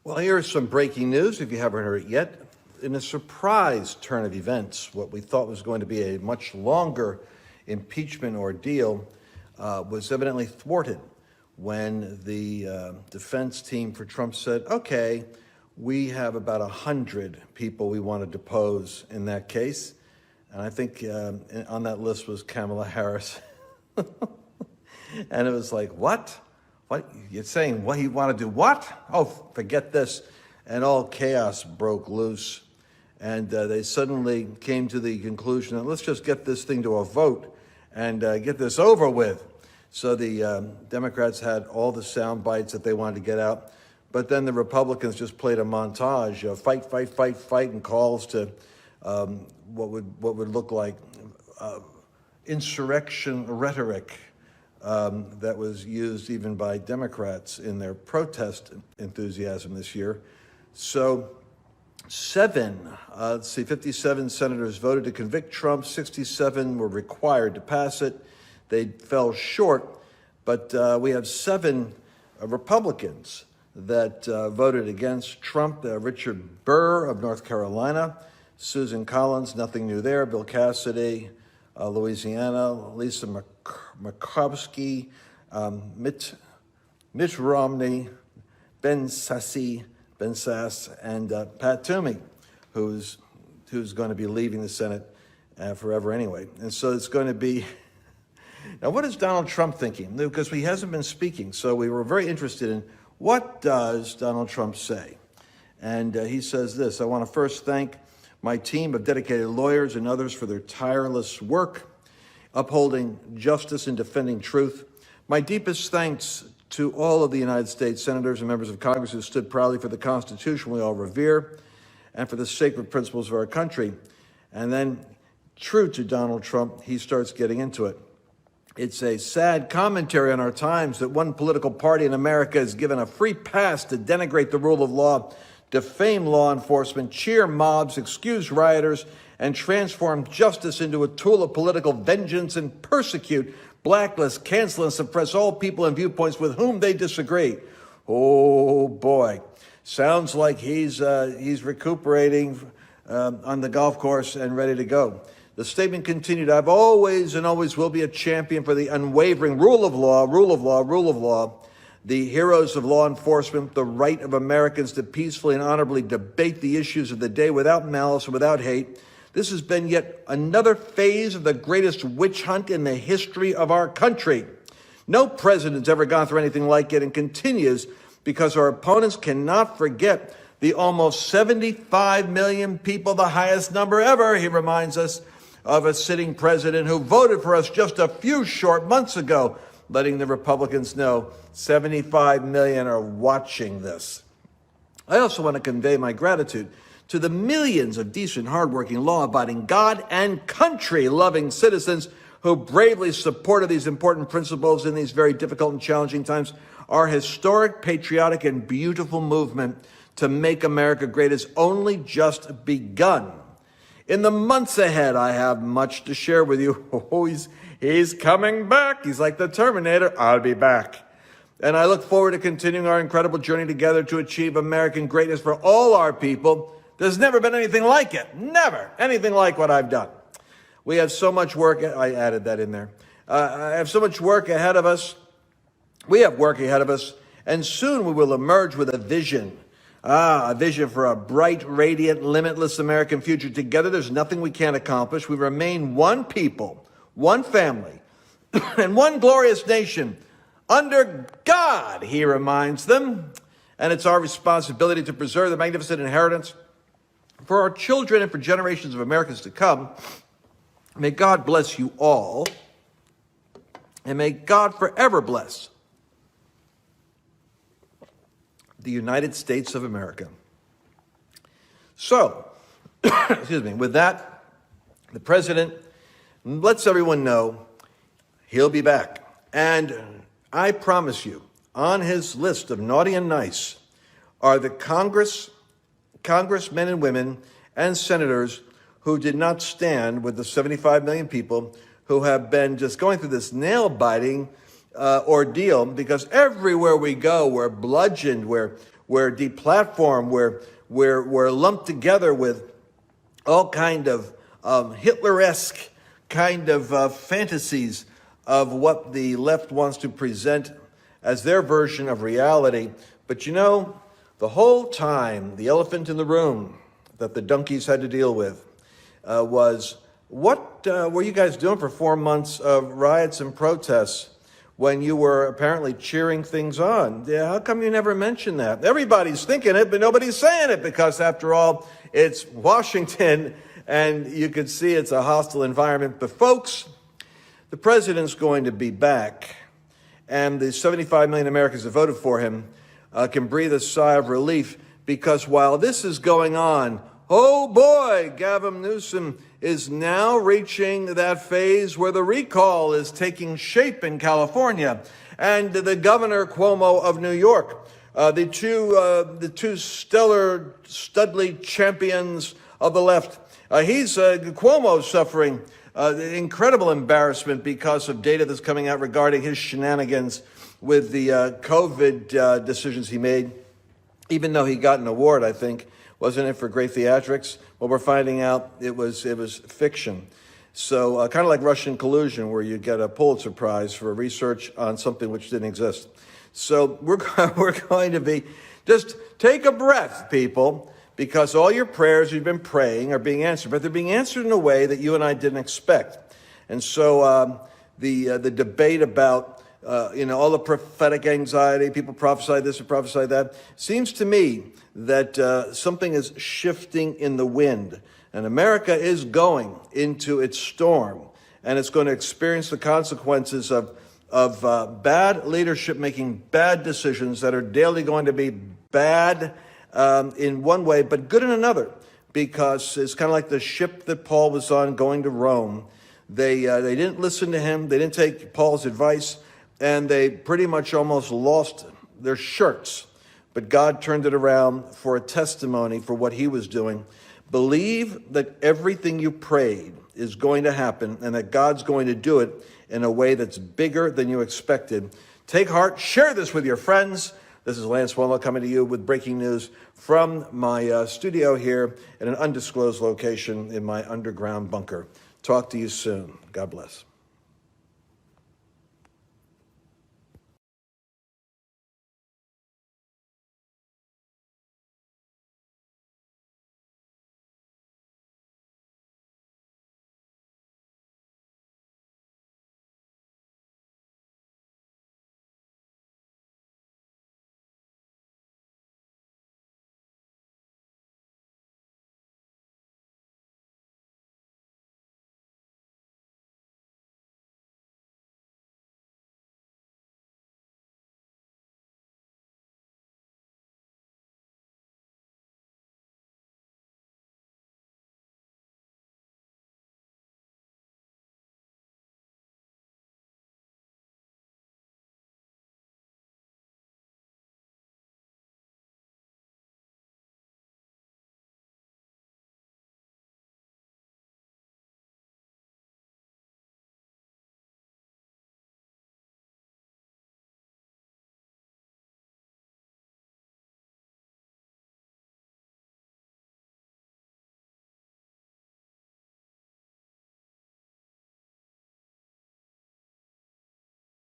Well, here's some breaking news, if you haven't heard it yet. In a surprise turn of events, what we thought was going to be a much longer impeachment ordeal was evidently thwarted when the defense team for Trump said, okay, we have about 100 people we want to depose in that case. And I think on that list was Kamala Harris. And it was like, what? What? You're saying what you want to do what? Oh, forget this. And all chaos broke loose. And they suddenly came to the conclusion that let's just get this thing to a vote and get this over with. So the Democrats had all the sound bites that they wanted to get out. But then the Republicans just played a montage of fight, fight, fight, fight, and calls to what would look like insurrection rhetoric that was used even by Democrats in their protest enthusiasm this year. So 57 senators voted to convict Trump. 67 were required to pass it. They fell short, but we have 7 Republicans that voted against Trump. Richard Burr of North Carolina, Susan Collins, nothing new there, Bill Cassidy, Louisiana, Lisa Murkowski, Mitt Romney, Ben Sasse, and Pat Toomey, who's going to be leaving the Senate forever anyway. And so it's going to be. Now, what is Donald Trump thinking? Because he hasn't been speaking, so we were very interested in what does Donald Trump say? And he says this: I want to first thank my team of dedicated lawyers and others for their tireless work, upholding justice and defending truth. My deepest thanks to all of the United States senators and members of Congress who stood proudly for the Constitution we all revere and for the sacred principles of our country. And then, true to Donald Trump, he starts getting into it. It's a sad commentary on our times that one political party in America is given a free pass to denigrate the rule of law, defame law enforcement, cheer mobs, excuse rioters, and transform justice into a tool of political vengeance and persecute, blacklist, cancel, and suppress all people and viewpoints with whom they disagree. Oh, boy. Sounds like he's recuperating on the golf course and ready to go. The statement continued, I've always and always will be a champion for the unwavering rule of law, rule of law, rule of law, the heroes of law enforcement, the right of Americans to peacefully and honorably debate the issues of the day without malice and without hate. This has been yet another phase of the greatest witch hunt in the history of our country. No president's ever gone through anything like it, and continues because our opponents cannot forget the almost 75 million people, the highest number ever, he reminds us, of a sitting president who voted for us just a few short months ago, letting the Republicans know 75 million are watching this. I also want to convey my gratitude to the millions of decent, hardworking, law-abiding, God and country-loving citizens who bravely supported these important principles in these very difficult and challenging times. Our historic, patriotic, and beautiful movement to make America great has only just begun. In the months ahead, I have much to share with you. Oh, he's coming back. He's like the Terminator. I'll be back. And I look forward to continuing our incredible journey together to achieve American greatness for all our people. There's never been anything like it. Never anything like what I've done. We have so much work. I added that in there. I have so much work ahead of us. We have work ahead of us. And soon we will emerge with a vision. A vision for a bright, radiant, limitless American future. Together, there's nothing we can't accomplish. We remain one people, one family, and one glorious nation under God, he reminds them. And it's our responsibility to preserve the magnificent inheritance for our children and for generations of Americans to come. May God bless you all, and may God forever bless the United States of America. So, excuse me, with that, the president lets everyone know he'll be back. And I promise you, on his list of naughty and nice are the congressmen and women and senators who did not stand with the 75 million people who have been just going through this nail-biting ordeal, because everywhere we go, we're bludgeoned, we're we're deplatformed, we're lumped together with all kind of Hitler-esque kind of fantasies of what the left wants to present as their version of reality. But you know, the whole time, the elephant in the room that the donkeys had to deal with was, what were you guys doing for 4 months of riots and protests when you were apparently cheering things on? Yeah, how come you never mentioned that? Everybody's thinking it, but nobody's saying it, because after all, it's Washington, and you could see it's a hostile environment. But folks, the president's going to be back, and the 75 million Americans that voted for him can breathe a sigh of relief, because while this is going on, oh boy, Gavin Newsom is now reaching that phase where the recall is taking shape in California. And the governor Cuomo of New York, the two stellar Studley champions of the left, Cuomo's suffering incredible embarrassment because of data that's coming out regarding his shenanigans with the COVID decisions he made, even though he got an award, I think. Wasn't it for great theatrics? Well, we're finding out it was fiction. So kind of like Russian collusion, where you get a Pulitzer Prize for research on something which didn't exist. So we're going to be, just take a breath, people, because all your prayers you've been praying are being answered, but they're being answered in a way that you and I didn't expect. And so the debate about all the prophetic anxiety, people prophesy this and prophesy that, seems to me that something is shifting in the wind. And America is going into its storm, and it's going to experience the consequences of bad leadership making bad decisions that are daily going to be bad in one way, but good in another, because it's kind of like the ship that Paul was on going to Rome. They didn't listen to him. They didn't take Paul's advice, and they pretty much almost lost their shirts. But God turned it around for a testimony for what he was doing. Believe that everything you prayed is going to happen, and that God's going to do it in a way that's bigger than you expected. Take heart. Share this with your friends. This is Lance Wallnau coming to you with breaking news from my studio here at an undisclosed location in my underground bunker. Talk to you soon. God bless.